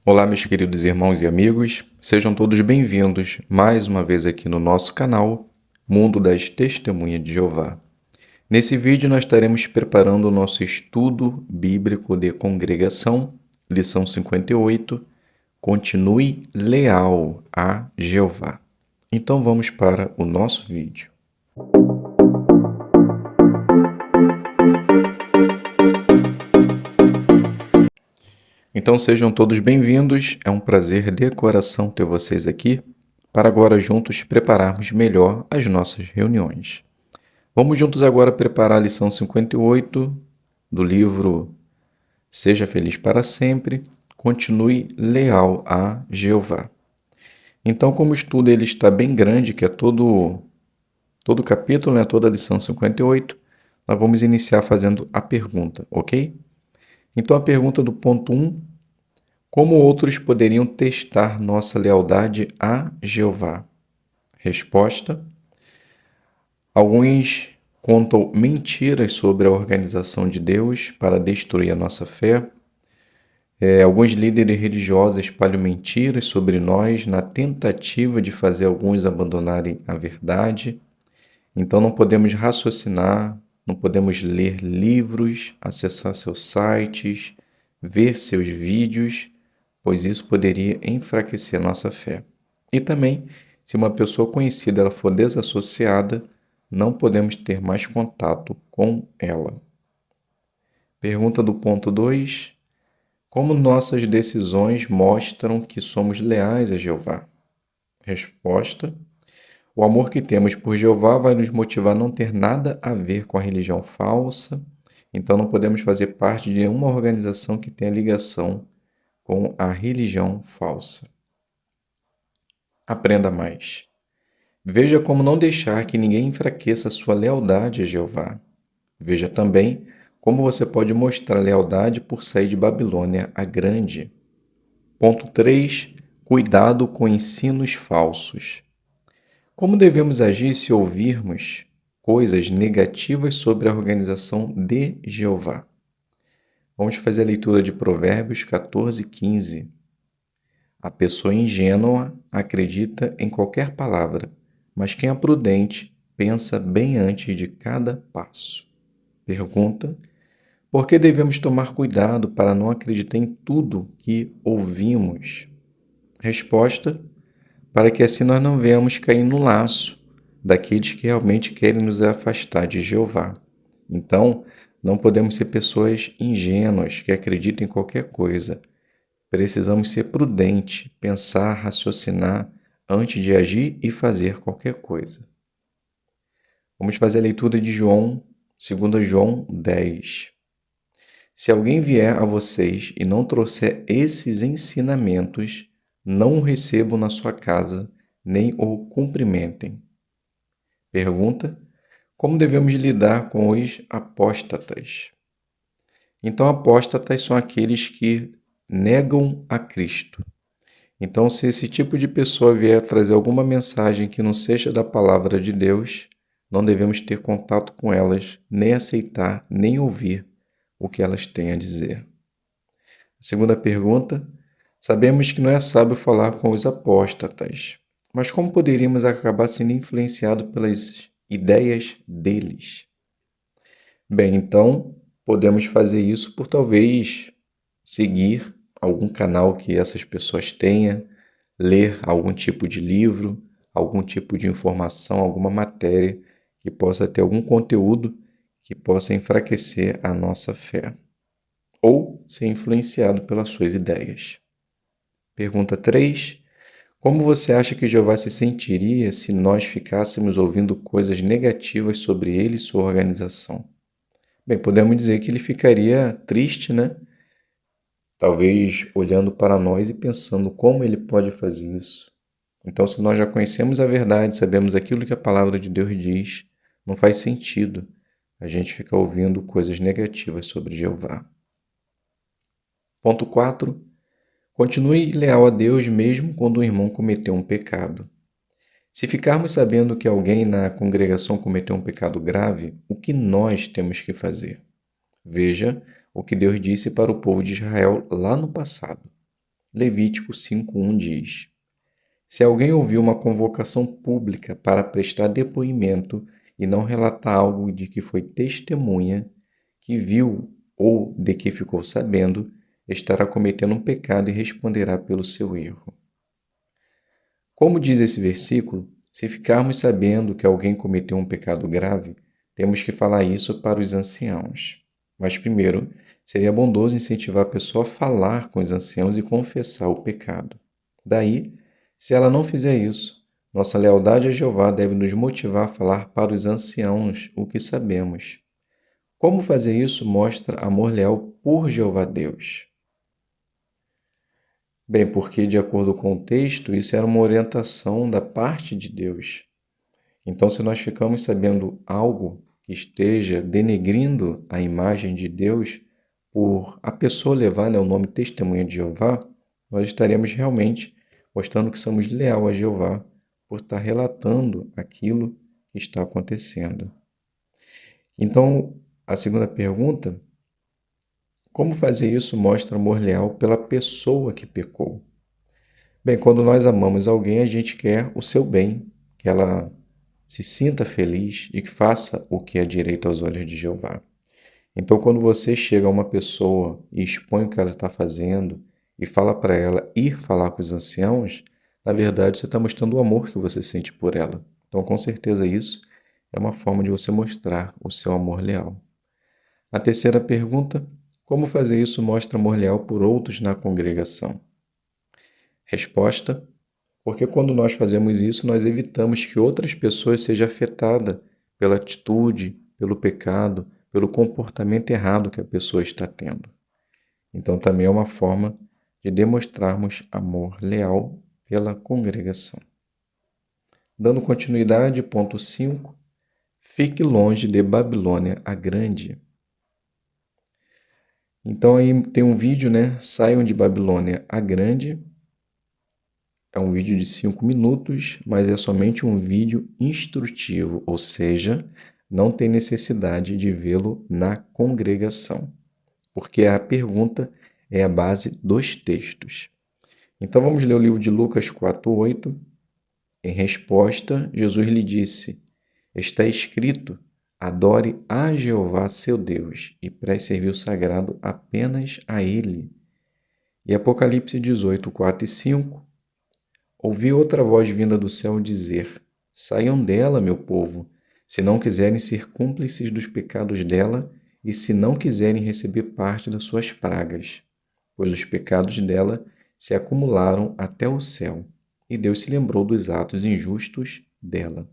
Olá, meus queridos irmãos e amigos, sejam todos bem-vindos mais uma vez aqui no nosso canal Mundo das Testemunhas de Jeová. Nesse vídeo nós estaremos preparando o nosso estudo bíblico de congregação, lição 58, Continue leal a Jeová. Então vamos para o nosso vídeo. Então sejam todos bem-vindos, é um prazer de coração ter vocês aqui, para agora juntos prepararmos melhor as nossas reuniões. Vamos juntos agora preparar a lição 58 do livro Seja Feliz para Sempre, Continue Leal a Jeová. Então, como o estudo ele está bem grande, que é todo o capítulo, toda a lição 58, nós vamos iniciar fazendo a pergunta, ok? Então, a pergunta do ponto 1, como outros poderiam testar nossa lealdade a Jeová? Resposta: alguns contam mentiras sobre a organização de Deus para destruir a nossa fé. Alguns líderes religiosos espalham mentiras sobre nós na tentativa de fazer alguns abandonarem a verdade. Então não podemos raciocinar, não podemos ler livros, acessar seus sites, ver seus vídeos, pois isso poderia enfraquecer nossa fé. E também, se uma pessoa conhecida ela for desassociada, não podemos ter mais contato com ela. Pergunta do ponto 2. Como nossas decisões mostram que somos leais a Jeová? Resposta: o amor que temos por Jeová vai nos motivar a não ter nada a ver com a religião falsa, então não podemos fazer parte de nenhuma organização que tenha ligação com a religião falsa. Aprenda mais. Veja como não deixar que ninguém enfraqueça a sua lealdade a Jeová. Veja também como você pode mostrar lealdade por sair de Babilônia a Grande. Ponto 3. Cuidado com ensinos falsos. Como devemos agir se ouvirmos coisas negativas sobre a organização de Jeová? Vamos fazer a leitura de Provérbios 14:15. A pessoa ingênua acredita em qualquer palavra, mas quem é prudente pensa bem antes de cada passo. Pergunta: por que devemos tomar cuidado para não acreditar em tudo que ouvimos? Resposta: para que assim nós não venhamos cair no laço daqueles que realmente querem nos afastar de Jeová. Então, não podemos ser pessoas ingênuas que acreditam em qualquer coisa. Precisamos ser prudentes, pensar, raciocinar antes de agir e fazer qualquer coisa. Vamos fazer a leitura de João, 2 João 10. Se alguém vier a vocês e não trouxer esses ensinamentos, não o recebam na sua casa, nem o cumprimentem. Pergunta: como devemos lidar com os apóstatas? Então, apóstatas são aqueles que negam a Cristo. Então, se esse tipo de pessoa vier trazer alguma mensagem que não seja da palavra de Deus, não devemos ter contato com elas, nem aceitar, nem ouvir o que elas têm a dizer. A segunda pergunta: sabemos que não é sábio falar com os apóstatas, mas como poderíamos acabar sendo influenciados pelas ideias deles? Bem, então, podemos fazer isso por talvez seguir algum canal que essas pessoas tenham, ler algum tipo de livro, algum tipo de informação, alguma matéria que possa ter algum conteúdo que possa enfraquecer a nossa fé ou ser influenciado pelas suas ideias. Pergunta 3. Como você acha que Jeová se sentiria se nós ficássemos ouvindo coisas negativas sobre ele e sua organização? Bem, podemos dizer que ele ficaria triste, né? Talvez olhando para nós e pensando como ele pode fazer isso. Então, se nós já conhecemos a verdade, sabemos aquilo que a palavra de Deus diz, não faz sentido a gente ficar ouvindo coisas negativas sobre Jeová. Ponto 4. Continue leal a Deus mesmo quando um irmão cometeu um pecado. Se ficarmos sabendo que alguém na congregação cometeu um pecado grave, o que nós temos que fazer? Veja o que Deus disse para o povo de Israel lá no passado. Levítico 5:1 diz: Se alguém ouvir uma convocação pública para prestar depoimento e não relatar algo de que foi testemunha, que viu ou de que ficou sabendo, estará cometendo um pecado e responderá pelo seu erro. Como diz esse versículo, se ficarmos sabendo que alguém cometeu um pecado grave, temos que falar isso para os anciãos. Mas primeiro, seria bondoso incentivar a pessoa a falar com os anciãos e confessar o pecado. Daí, se ela não fizer isso, nossa lealdade a Jeová deve nos motivar a falar para os anciãos o que sabemos. Como fazer isso mostra amor leal por Jeová Deus. Bem, porque de acordo com o texto, isso era uma orientação da parte de Deus. Então, se nós ficamos sabendo algo que esteja denegrindo a imagem de Deus por a pessoa levar, o nome testemunha de Jeová, nós estaremos realmente mostrando que somos leal a Jeová por estar relatando aquilo que está acontecendo. Então, a segunda pergunta, como fazer isso mostra amor leal pela pessoa que pecou? Bem, quando nós amamos alguém, a gente quer o seu bem, que ela se sinta feliz e que faça o que é direito aos olhos de Jeová. Então, quando você chega a uma pessoa e expõe o que ela está fazendo e fala para ela ir falar com os anciãos, na verdade você está mostrando o amor que você sente por ela. Então, com certeza, isso é uma forma de você mostrar o seu amor leal. A terceira pergunta: como fazer isso mostra amor leal por outros na congregação? Resposta: porque quando nós fazemos isso, nós evitamos que outras pessoas sejam afetadas pela atitude, pelo pecado, pelo comportamento errado que a pessoa está tendo. Então, também é uma forma de demonstrarmos amor leal pela congregação. Dando continuidade, ponto 5. Fique longe de Babilônia a Grande. Então, aí tem um vídeo, Saiam de Babilônia a Grande. É um vídeo de 5 minutos, mas é somente um vídeo instrutivo, ou seja, não tem necessidade de vê-lo na congregação, porque a pergunta é a base dos textos. Então vamos ler o livro de Lucas 4:8. Em resposta, Jesus lhe disse: Está escrito: adore a Jeová seu Deus e preste serviço sagrado apenas a Ele. E Apocalipse 18:4 e 5. Ouvi outra voz vinda do céu dizer: Saiam dela, meu povo, se não quiserem ser cúmplices dos pecados dela e se não quiserem receber parte das suas pragas, pois os pecados dela se acumularam até o céu, e Deus se lembrou dos atos injustos dela.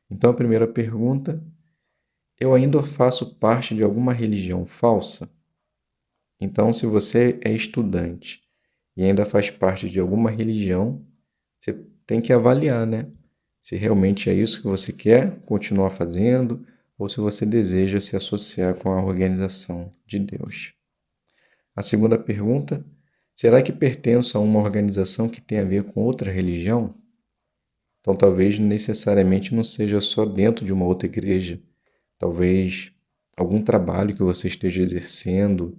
Então a primeira pergunta: eu ainda faço parte de alguma religião falsa? Então, se você é estudante e ainda faz parte de alguma religião, você tem que avaliar, se realmente é isso que você quer continuar fazendo ou se você deseja se associar com a organização de Deus. A segunda pergunta: será que pertenço a uma organização que tem a ver com outra religião? Então, talvez necessariamente não seja só dentro de uma outra igreja. Talvez algum trabalho que você esteja exercendo,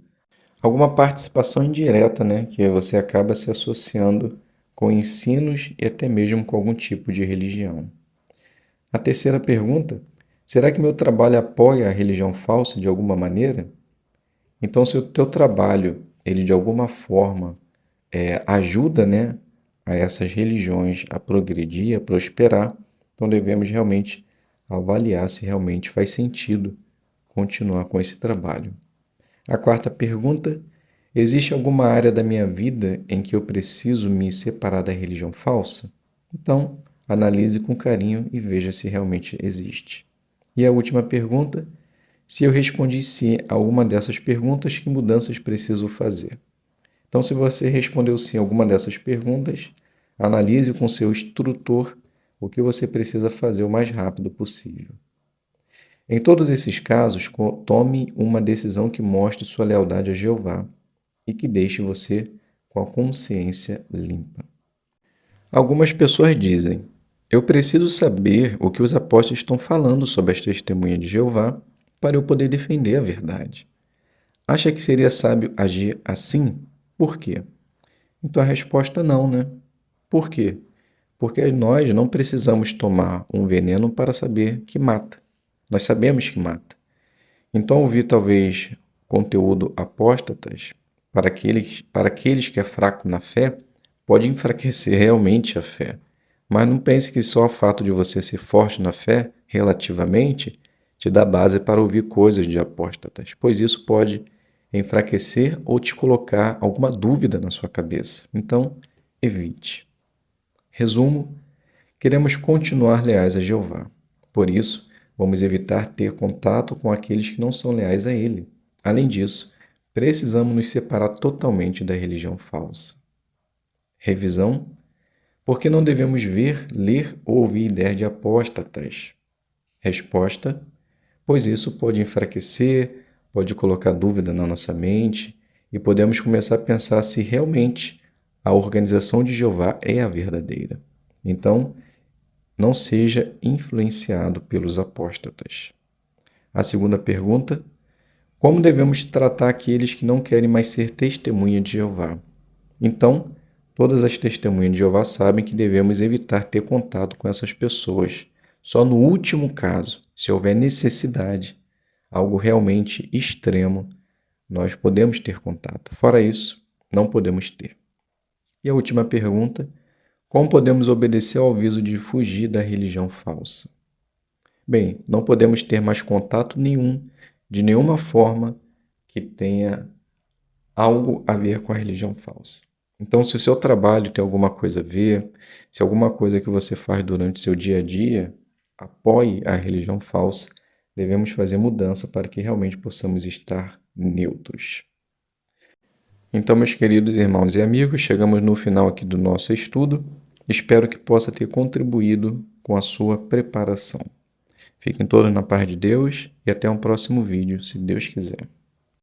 alguma participação indireta, que você acaba se associando com ensinos e até mesmo com algum tipo de religião. A terceira pergunta: será que meu trabalho apoia a religião falsa de alguma maneira? Então, se o teu trabalho, ele de alguma forma ajuda, a essas religiões a progredir, a prosperar, então devemos realmente avaliar se realmente faz sentido continuar com esse trabalho. A quarta pergunta: existe alguma área da minha vida em que eu preciso me separar da religião falsa? Então, analise com carinho e veja se realmente existe. E a última pergunta: se eu respondi sim a alguma dessas perguntas, que mudanças preciso fazer? Então, se você respondeu sim a alguma dessas perguntas, analise com seu instrutor o que você precisa fazer o mais rápido possível. Em todos esses casos, tome uma decisão que mostre sua lealdade a Jeová e que deixe você com a consciência limpa. Algumas pessoas dizem: eu preciso saber o que os apóstolos estão falando sobre as testemunhas de Jeová para eu poder defender a verdade. Acha que seria sábio agir assim? Por quê? Então a resposta é não, né? Por quê? Porque nós não precisamos tomar um veneno para saber que mata. Nós sabemos que mata. Então ouvir talvez conteúdo apóstatas para aqueles que é fraco na fé pode enfraquecer realmente a fé. Mas não pense que só o fato de você ser forte na fé, relativamente, te dá base para ouvir coisas de apóstatas, pois isso pode enfraquecer ou te colocar alguma dúvida na sua cabeça. Então, evite. Resumo: queremos continuar leais a Jeová. Por isso, vamos evitar ter contato com aqueles que não são leais a Ele. Além disso, precisamos nos separar totalmente da religião falsa. Revisão: por que não devemos ver, ler ou ouvir ideias de apóstatas? Resposta: pois isso pode enfraquecer, pode colocar dúvida na nossa mente e podemos começar a pensar se realmente a organização de Jeová é a verdadeira. Então, não seja influenciado pelos apóstatas. A segunda pergunta: como devemos tratar aqueles que não querem mais ser testemunha de Jeová? Então, todas as testemunhas de Jeová sabem que devemos evitar ter contato com essas pessoas. Só no último caso, se houver necessidade, algo realmente extremo, nós podemos ter contato. Fora isso, não podemos ter. E a última pergunta: como podemos obedecer ao aviso de fugir da religião falsa? Bem, não podemos ter mais contato nenhum, de nenhuma forma, que tenha algo a ver com a religião falsa. Então, se o seu trabalho tem alguma coisa a ver, se alguma coisa que você faz durante o seu dia a dia apoie a religião falsa, devemos fazer mudança para que realmente possamos estar neutros. Então, meus queridos irmãos e amigos, chegamos no final aqui do nosso estudo. Espero que possa ter contribuído com a sua preparação. Fiquem todos na paz de Deus e até um próximo vídeo, se Deus quiser.